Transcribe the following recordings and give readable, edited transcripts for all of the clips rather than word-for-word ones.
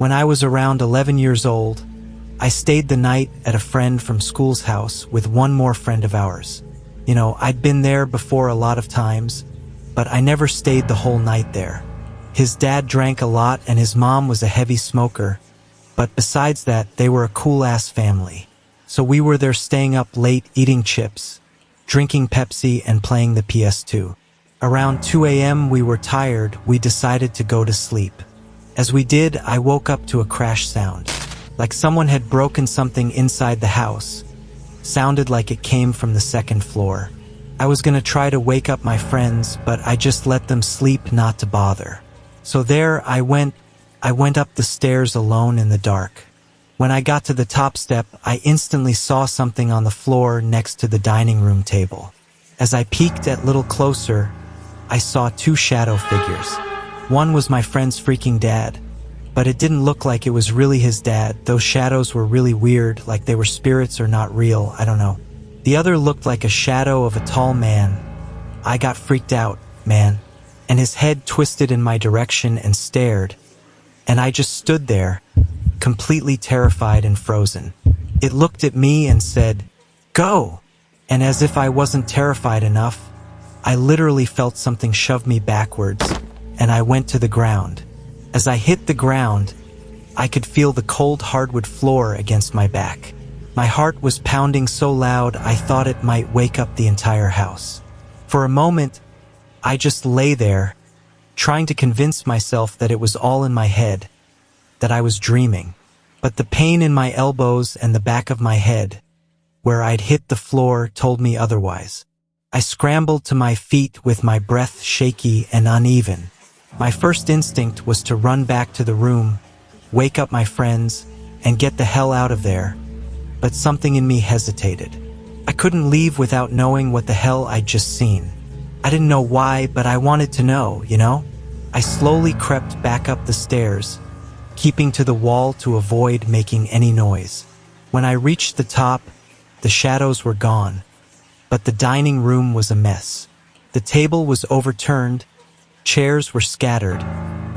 When I was around 11 years old, I stayed the night at a friend from school's house with one more friend of ours. I'd been there before a lot of times, but I never stayed the whole night there. His dad drank a lot and his mom was a heavy smoker, but besides that, they were a cool-ass family. So we were there staying up late eating chips, drinking Pepsi and playing the PS2. Around 2 a.m. we were tired, we decided to go to sleep. As we did, I woke up to a crash sound. Like someone had broken something inside the house. Sounded like it came from the second floor. I was gonna try to wake up my friends, but I just let them sleep not to bother. So there I went up the stairs alone in the dark. When I got to the top step, I instantly saw something on the floor next to the dining room table. As I peeked a little closer, I saw two shadow figures. One was my friend's freaking dad, but it didn't look like it was really his dad. Those shadows were really weird, like they were spirits or not real, I don't know. The other looked like a shadow of a tall man. I got freaked out, man, and his head twisted in my direction and stared, and I just stood there, completely terrified and frozen. It looked at me and said, "Go!" And as if I wasn't terrified enough, I literally felt something shove me backwards, and I went to the ground. As I hit the ground, I could feel the cold hardwood floor against my back. My heart was pounding so loud I thought it might wake up the entire house. For a moment, I just lay there, trying to convince myself that it was all in my head, that I was dreaming. But the pain in my elbows and the back of my head, where I'd hit the floor, told me otherwise. I scrambled to my feet with my breath shaky and uneven. My first instinct was to run back to the room, wake up my friends, and get the hell out of there. But something in me hesitated. I couldn't leave without knowing what the hell I'd just seen. I didn't know why, but I wanted to know, I slowly crept back up the stairs, keeping to the wall to avoid making any noise. When I reached the top, the shadows were gone, but the dining room was a mess. The table was overturned, chairs were scattered,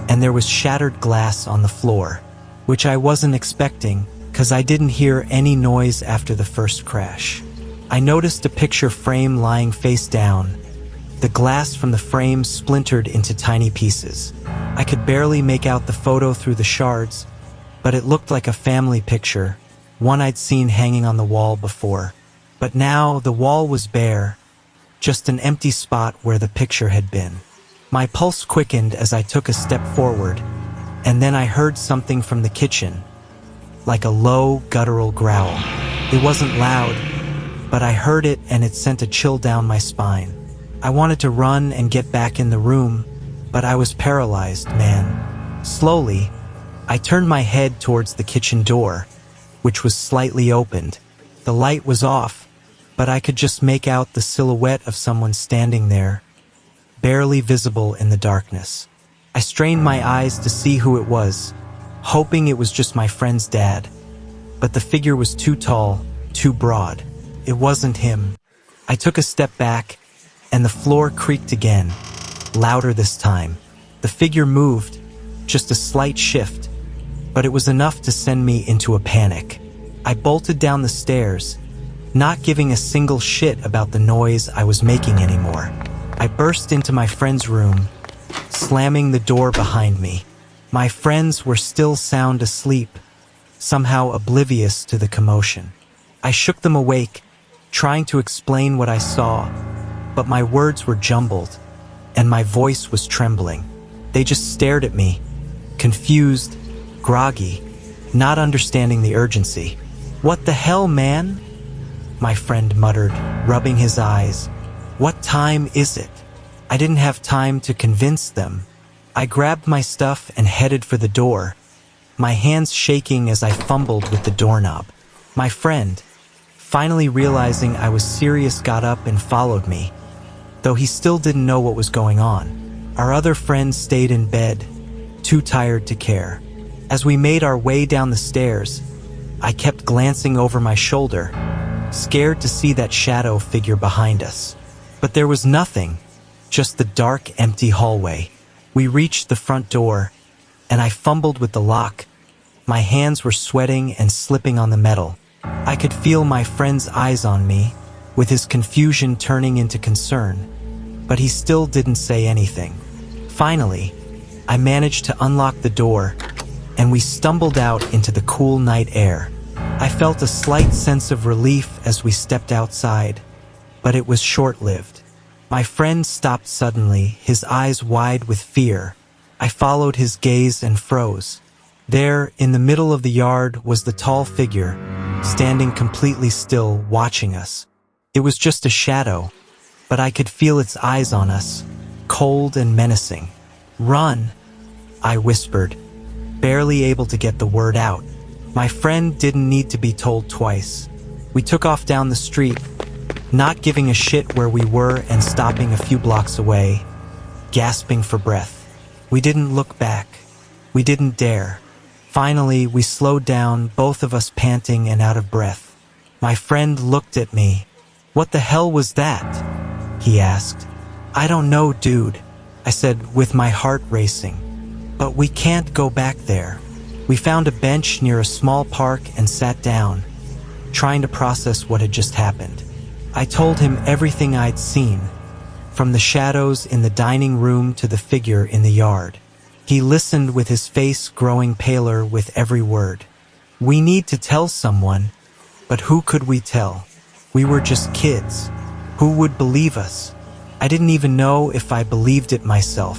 and there was shattered glass on the floor, which I wasn't expecting because I didn't hear any noise after the first crash. I noticed a picture frame lying face down. The glass from the frame splintered into tiny pieces. I could barely make out the photo through the shards, but it looked like a family picture, one I'd seen hanging on the wall before. But now the wall was bare, just an empty spot where the picture had been. My pulse quickened as I took a step forward, and then I heard something from the kitchen, like a low, guttural growl. It wasn't loud, but I heard it and it sent a chill down my spine. I wanted to run and get back in the room, but I was paralyzed, man. Slowly, I turned my head towards the kitchen door, which was slightly opened. The light was off, but I could just make out the silhouette of someone standing there, barely visible in the darkness. I strained my eyes to see who it was, hoping it was just my friend's dad. But the figure was too tall, too broad. It wasn't him. I took a step back, and the floor creaked again, louder this time. The figure moved, just a slight shift, but it was enough to send me into a panic. I bolted down the stairs, not giving a single shit about the noise I was making anymore. I burst into my friend's room, slamming the door behind me. My friends were still sound asleep, somehow oblivious to the commotion. I shook them awake, trying to explain what I saw, but my words were jumbled, and my voice was trembling. They just stared at me, confused, groggy, not understanding the urgency. "What the hell, man?" my friend muttered, rubbing his eyes. "What time is it?" I didn't have time to convince them. I grabbed my stuff and headed for the door, my hands shaking as I fumbled with the doorknob. My friend, finally realizing I was serious, got up and followed me, though he still didn't know what was going on. Our other friends stayed in bed, too tired to care. As we made our way down the stairs, I kept glancing over my shoulder, scared to see that shadow figure behind us. But there was nothing, just the dark, empty hallway. We reached the front door, and I fumbled with the lock, My hands were sweating and slipping on the metal. I could feel my friend's eyes on me, with his confusion turning into concern, but he still didn't say anything. Finally, I managed to unlock the door, and we stumbled out into the cool night air. I felt a slight sense of relief as we stepped outside, but it was short-lived. My friend stopped suddenly, his eyes wide with fear. I followed his gaze and froze. There, in the middle of the yard, was the tall figure, standing completely still, watching us. It was just a shadow, but I could feel its eyes on us, cold and menacing. "Run," I whispered, barely able to get the word out. My friend didn't need to be told twice. We took off down the street, not giving a shit where we were and stopping a few blocks away, gasping for breath. We didn't look back. We didn't dare. Finally, we slowed down, both of us panting and out of breath. My friend looked at me. "What the hell was that?" he asked. "I don't know, dude," I said with my heart racing. "But we can't go back there." We found a bench near a small park and sat down, trying to process what had just happened. I told him everything I'd seen, from the shadows in the dining room to the figure in the yard. He listened with his face growing paler with every word. "We need to tell someone, but who could we tell? We were just kids. Who would believe us?" I didn't even know if I believed it myself.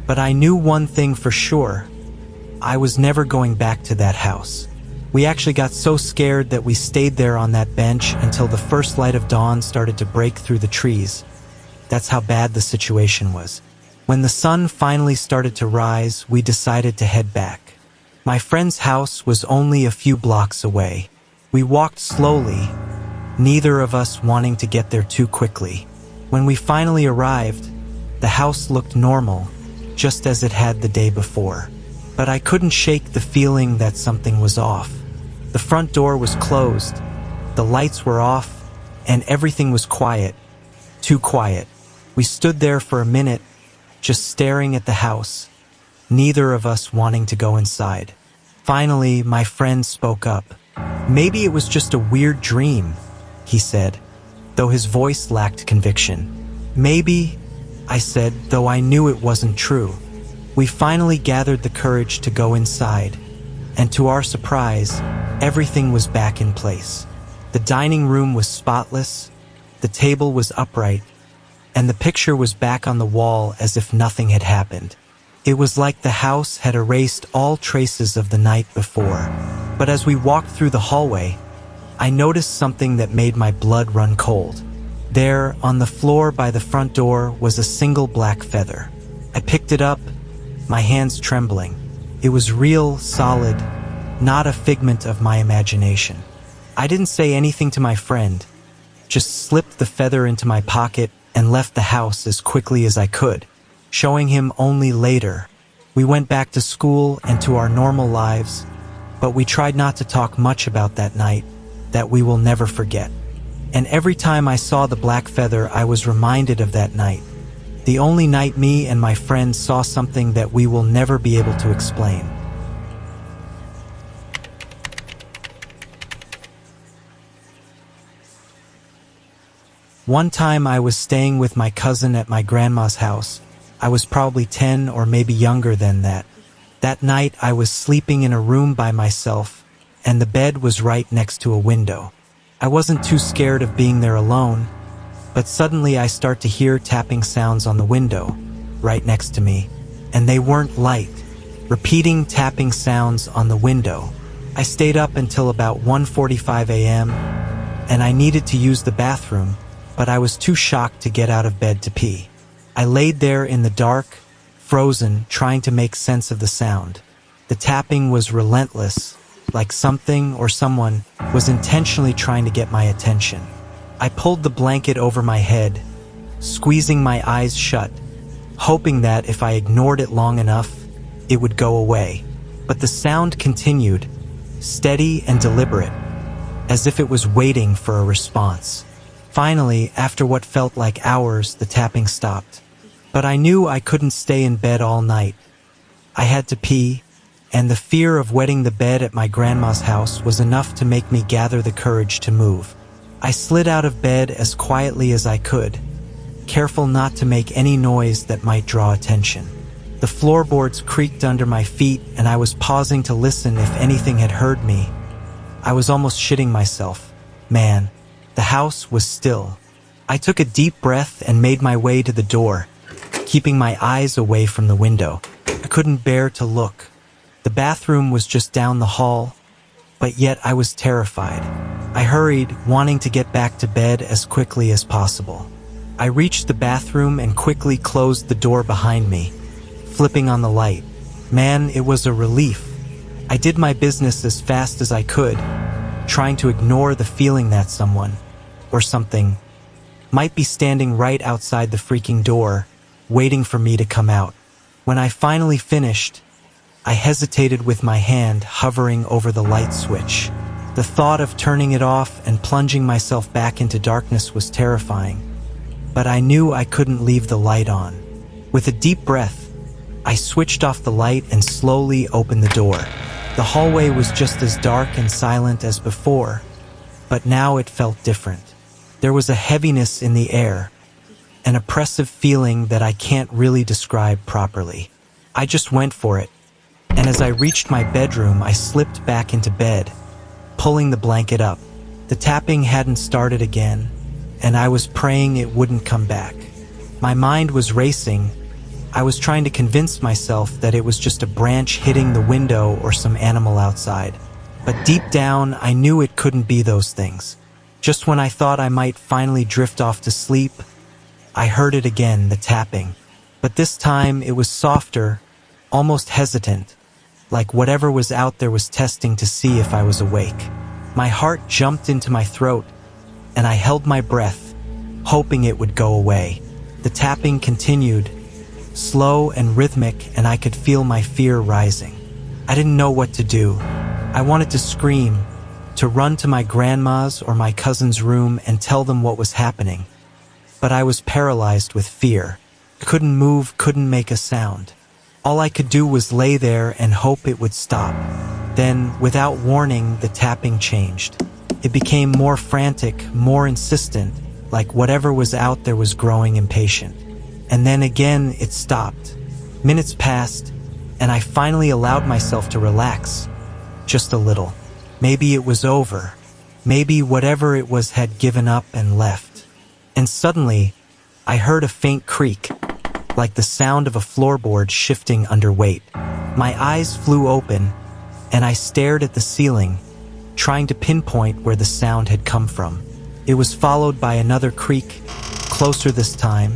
But I knew one thing for sure. I was never going back to that house. We actually got so scared that we stayed there on that bench until the first light of dawn started to break through the trees. That's how bad the situation was. When the sun finally started to rise, we decided to head back. My friend's house was only a few blocks away. We walked slowly, neither of us wanting to get there too quickly. When we finally arrived, the house looked normal, just as it had the day before. But I couldn't shake the feeling that something was off. The front door was closed, the lights were off, and everything was quiet. Too quiet. We stood there for a minute, just staring at the house, neither of us wanting to go inside. Finally, my friend spoke up. "Maybe it was just a weird dream," he said, though his voice lacked conviction. "Maybe," I said, though I knew it wasn't true. We finally gathered the courage to go inside, and to our surprise, everything was back in place. The dining room was spotless, the table was upright, and the picture was back on the wall as if nothing had happened. It was like the house had erased all traces of the night before. But as we walked through the hallway, I noticed something that made my blood run cold. There, on the floor by the front door, was a single black feather. I picked it up, my hands trembling. It was real, solid, not a figment of my imagination. I didn't say anything to my friend, just slipped the feather into my pocket and left the house as quickly as I could, showing him only later. We went back to school and to our normal lives, but we tried not to talk much about that night that we will never forget. And every time I saw the black feather, I was reminded of that night. The only night me and my friend saw something that we will never be able to explain. One time I was staying with my cousin at my grandma's house. I was probably 10 or maybe younger than that. That night I was sleeping in a room by myself, and the bed was right next to a window. I wasn't too scared of being there alone, but suddenly I start to hear tapping sounds on the window, right next to me, and they weren't light. Repeating tapping sounds on the window. I stayed up until about 1:45 a.m., and I needed to use the bathroom, but I was too shocked to get out of bed to pee. I laid there in the dark, frozen, trying to make sense of the sound. The tapping was relentless, like something or someone was intentionally trying to get my attention. I pulled the blanket over my head, squeezing my eyes shut, hoping that if I ignored it long enough, it would go away. But the sound continued, steady and deliberate, as if it was waiting for a response. Finally, after what felt like hours, the tapping stopped. But I knew I couldn't stay in bed all night. I had to pee, and the fear of wetting the bed at my grandma's house was enough to make me gather the courage to move. I slid out of bed as quietly as I could, careful not to make any noise that might draw attention. The floorboards creaked under my feet, and I was pausing to listen if anything had heard me. I was almost shitting myself. Man, the house was still. I took a deep breath and made my way to the door, keeping my eyes away from the window. I couldn't bear to look. The bathroom was just down the hall, but yet I was terrified. I hurried, wanting to get back to bed as quickly as possible. I reached the bathroom and quickly closed the door behind me, flipping on the light. Man, it was a relief. I did my business as fast as I could, trying to ignore the feeling that someone, or something, might be standing right outside the freaking door, waiting for me to come out. When I finally finished, I hesitated with my hand hovering over the light switch. The thought of turning it off and plunging myself back into darkness was terrifying, but I knew I couldn't leave the light on. With a deep breath, I switched off the light and slowly opened the door. The hallway was just as dark and silent as before, but now it felt different. There was a heaviness in the air, an oppressive feeling that I can't really describe properly. I just went for it, and as I reached my bedroom, I slipped back into bed, pulling the blanket up. The tapping hadn't started again, and I was praying it wouldn't come back. My mind was racing. I was trying to convince myself that it was just a branch hitting the window or some animal outside. But deep down, I knew it couldn't be those things. Just when I thought I might finally drift off to sleep, I heard it again, the tapping. But this time, it was softer, almost hesitant, like whatever was out there was testing to see if I was awake. My heart jumped into my throat, and I held my breath, hoping it would go away. The tapping continued, slow and rhythmic, and I could feel my fear rising. I didn't know what to do. I wanted to scream, to run to my grandma's or my cousin's room and tell them what was happening. But I was paralyzed with fear. Couldn't move, couldn't make a sound. All I could do was lay there and hope it would stop. Then, without warning, the tapping changed. It became more frantic, more insistent, like whatever was out there was growing impatient. And then again, it stopped. Minutes passed, and I finally allowed myself to relax. Just a little. Maybe it was over. Maybe whatever it was had given up and left. And suddenly, I heard a faint creak, like the sound of a floorboard shifting under weight. My eyes flew open, and I stared at the ceiling, trying to pinpoint where the sound had come from. It was followed by another creak, closer this time,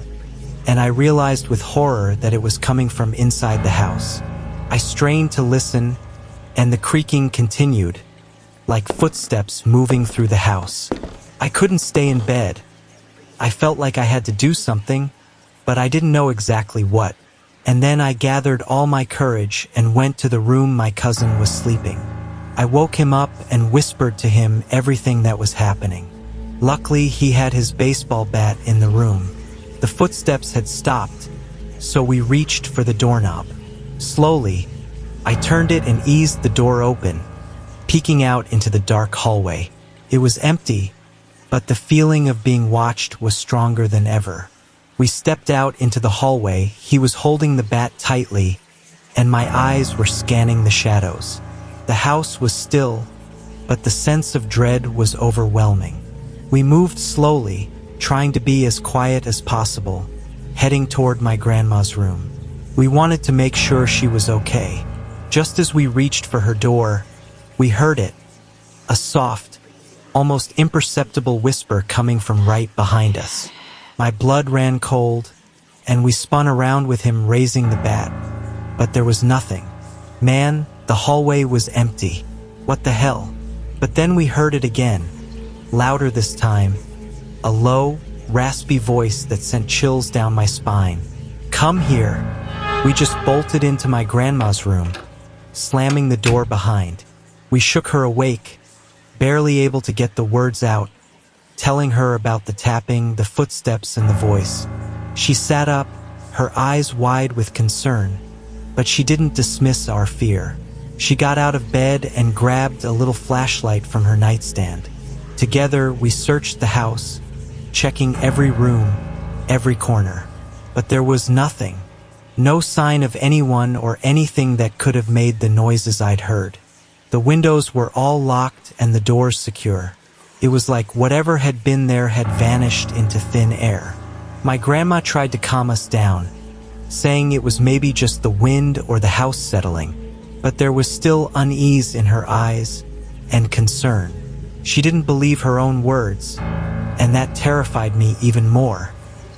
and I realized with horror that it was coming from inside the house. I strained to listen, and the creaking continued, like footsteps moving through the house. I couldn't stay in bed. I felt like I had to do something, but I didn't know exactly what. And then I gathered all my courage and went to the room my cousin was sleeping. I woke him up and whispered to him everything that was happening. Luckily, he had his baseball bat in the room. The footsteps had stopped, so we reached for the doorknob. Slowly, I turned it and eased the door open, peeking out into the dark hallway. It was empty, but the feeling of being watched was stronger than ever. We stepped out into the hallway. He was holding the bat tightly, and my eyes were scanning the shadows. The house was still, but the sense of dread was overwhelming. We moved slowly, trying to be as quiet as possible, heading toward my grandma's room. We wanted to make sure she was okay. Just as we reached for her door, we heard it, a soft, almost imperceptible whisper coming from right behind us. My blood ran cold, and we spun around with him raising the bat, but there was nothing. Man, the hallway was empty. What the hell? But then we heard it again, louder this time, a low, raspy voice that sent chills down my spine. Come here. We just bolted into my grandma's room, slamming the door behind. We shook her awake, barely able to get the words out, telling her about the tapping, the footsteps, and the voice. She sat up, her eyes wide with concern, but she didn't dismiss our fear. She got out of bed and grabbed a little flashlight from her nightstand. Together, we searched the house, checking every room, every corner. But there was nothing. No sign of anyone or anything that could have made the noises I'd heard. The windows were all locked and the doors secure. It was like whatever had been there had vanished into thin air. My grandma tried to calm us down, saying it was maybe just the wind or the house settling, but there was still unease in her eyes and concern. She didn't believe her own words, and that terrified me even more.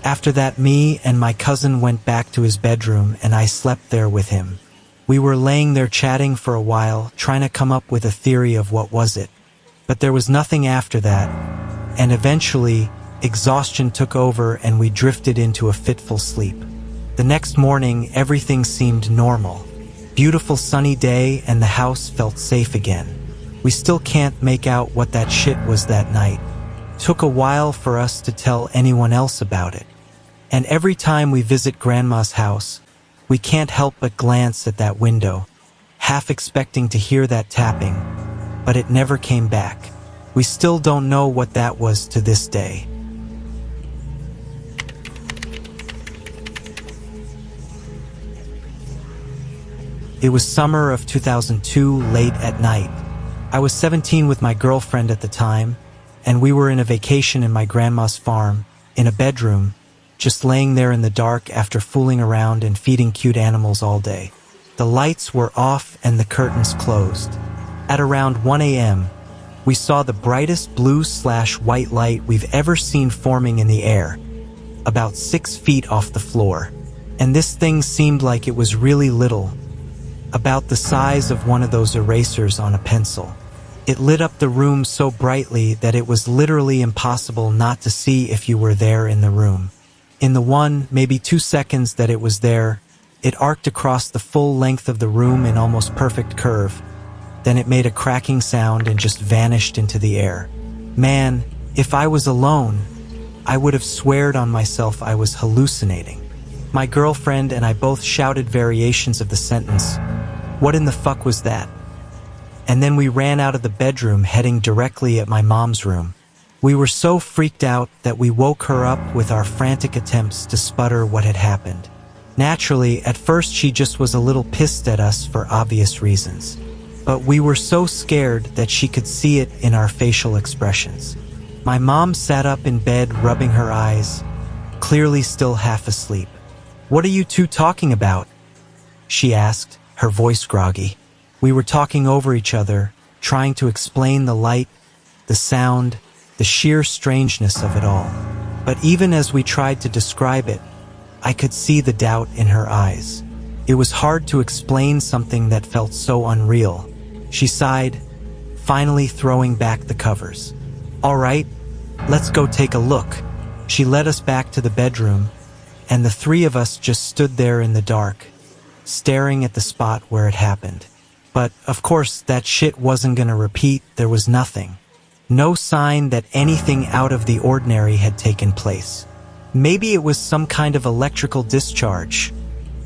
After that, me and my cousin went back to his bedroom and I slept there with him. We were laying there chatting for a while, trying to come up with a theory of what was it. But there was nothing after that, and eventually, exhaustion took over and we drifted into a fitful sleep. The next morning, everything seemed normal. Beautiful sunny day and the house felt safe again. We still can't make out what that shit was that night. Took a while for us to tell anyone else about it. And every time we visit Grandma's house, we can't help but glance at that window, half expecting to hear that tapping, but it never came back. We still don't know what that was to this day. It was summer of 2002, late at night. I was 17 with my girlfriend at the time, and we were in a vacation in my grandma's farm, in a bedroom, just laying there in the dark after fooling around and feeding cute animals all day. The lights were off and the curtains closed. At around 1 a.m., we saw the brightest blue/white light we've ever seen forming in the air, about 6 feet off the floor. And this thing seemed like it was really little, about the size of one of those erasers on a pencil. It lit up the room so brightly that it was literally impossible not to see if you were there in the room. In the 1, maybe 2 seconds that it was there, it arced across the full length of the room in almost perfect curve. Then it made a cracking sound and just vanished into the air. Man, if I was alone, I would have sweared on myself I was hallucinating. My girlfriend and I both shouted variations of the sentence, "What in the fuck was that?" And then we ran out of the bedroom, heading directly at my mom's room. We were so freaked out that we woke her up with our frantic attempts to sputter what had happened. Naturally, at first she just was a little pissed at us for obvious reasons. But we were so scared that she could see it in our facial expressions. My mom sat up in bed, rubbing her eyes, clearly still half asleep. "What are you two talking about?" she asked, her voice groggy. We were talking over each other, trying to explain the light, the sound, the sheer strangeness of it all. But even as we tried to describe it, I could see the doubt in her eyes. It was hard to explain something that felt so unreal. She sighed, finally throwing back the covers. "All right, let's go take a look." She led us back to the bedroom, and the three of us just stood there in the dark, staring at the spot where it happened. But, of course, that shit wasn't gonna repeat. There was nothing. No sign that anything out of the ordinary had taken place. "Maybe it was some kind of electrical discharge,"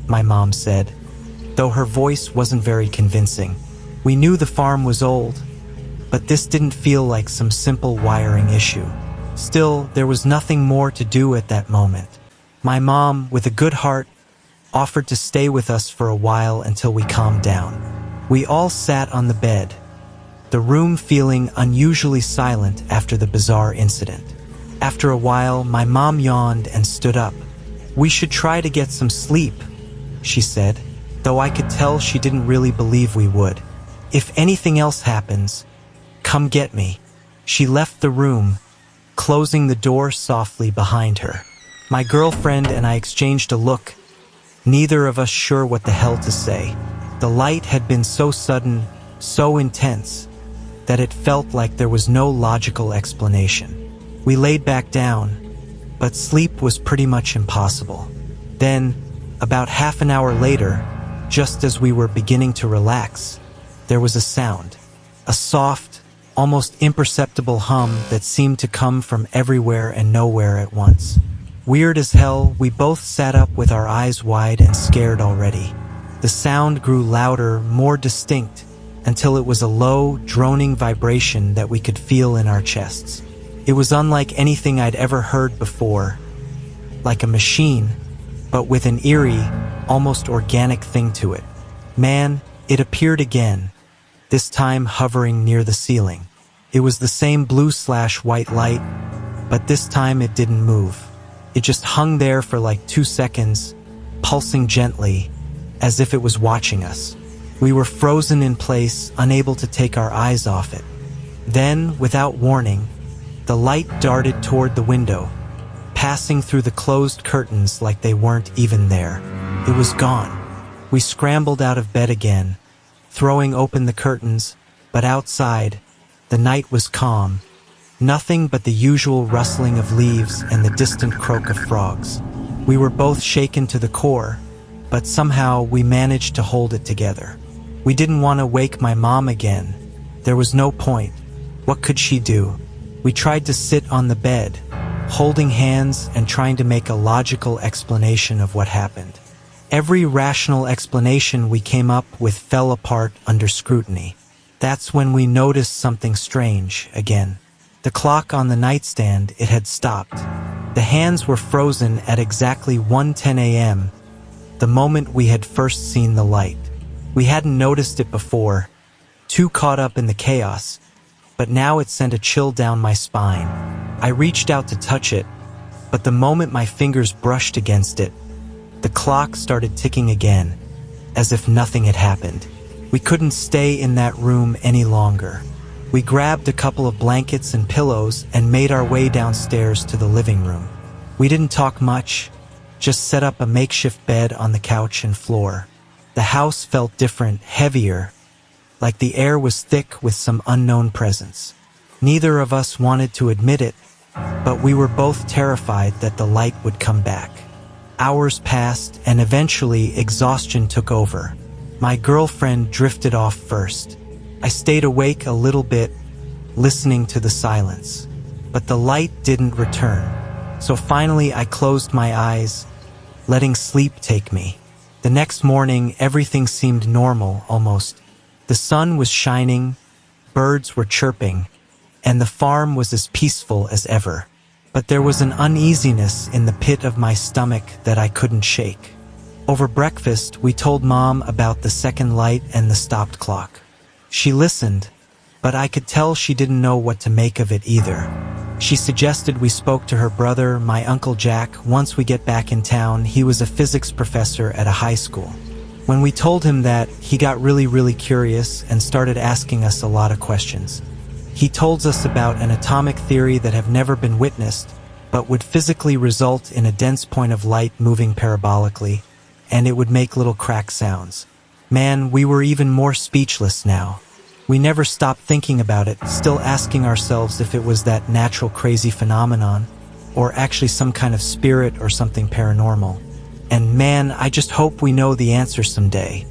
my mom said, though her voice wasn't very convincing. We knew the farm was old, but this didn't feel like some simple wiring issue. Still, there was nothing more to do at that moment. My mom, with a good heart, offered to stay with us for a while until we calmed down. We all sat on the bed, the room feeling unusually silent after the bizarre incident. After a while, my mom yawned and stood up. "We should try to get some sleep," she said, though I could tell she didn't really believe we would. "If anything else happens, come get me." She left the room, closing the door softly behind her. My girlfriend and I exchanged a look, neither of us sure what the hell to say. The light had been so sudden, so intense, that it felt like there was no logical explanation. We laid back down, but sleep was pretty much impossible. Then, about half an hour later, just as we were beginning to relax, there was a sound, a soft, almost imperceptible hum that seemed to come from everywhere and nowhere at once. Weird as hell, we both sat up with our eyes wide and scared already. The sound grew louder, more distinct, until it was a low, droning vibration that we could feel in our chests. It was unlike anything I'd ever heard before, like a machine, but with an eerie, almost organic thing to it. Man, it appeared again, this time hovering near the ceiling. It was the same blue/white light, but this time it didn't move. It just hung there for like 2 seconds, pulsing gently, as if it was watching us. We were frozen in place, unable to take our eyes off it. Then, without warning, the light darted toward the window, passing through the closed curtains like they weren't even there. It was gone. We scrambled out of bed again, throwing open the curtains, but outside, the night was calm. Nothing but the usual rustling of leaves and the distant croak of frogs. We were both shaken to the core, but somehow we managed to hold it together. We didn't want to wake my mom again. There was no point. What could she do? We tried to sit on the bed, holding hands and trying to make a logical explanation of what happened. Every rational explanation we came up with fell apart under scrutiny. That's when we noticed something strange again. The clock on the nightstand, it had stopped. The hands were frozen at exactly 1:10 a.m., the moment we had first seen the light. We hadn't noticed it before, too caught up in the chaos, but now it sent a chill down my spine. I reached out to touch it, but the moment my fingers brushed against it, the clock started ticking again, as if nothing had happened. We couldn't stay in that room any longer. We grabbed a couple of blankets and pillows and made our way downstairs to the living room. We didn't talk much, just set up a makeshift bed on the couch and floor. The house felt different, heavier, like the air was thick with some unknown presence. Neither of us wanted to admit it, but we were both terrified that the light would come back. Hours passed, and eventually exhaustion took over. My girlfriend drifted off first. I stayed awake a little bit, listening to the silence. But the light didn't return. So finally I closed my eyes, letting sleep take me. The next morning, everything seemed normal, almost. The sun was shining, birds were chirping, and the farm was as peaceful as ever. But there was an uneasiness in the pit of my stomach that I couldn't shake. Over breakfast, we told Mom about the second light and the stopped clock. She listened, but I could tell she didn't know what to make of it either. She suggested we spoke to her brother, my Uncle Jack, once we get back in town. He was a physics professor at a high school. When we told him that, he got really curious and started asking us a lot of questions. He told us about an atomic theory that have never been witnessed, but would physically result in a dense point of light moving parabolically, and it would make little crack sounds. Man, we were even more speechless now. We never stopped thinking about it, still asking ourselves if it was that natural crazy phenomenon, or actually some kind of spirit or something paranormal. And man, I just hope we know the answer someday.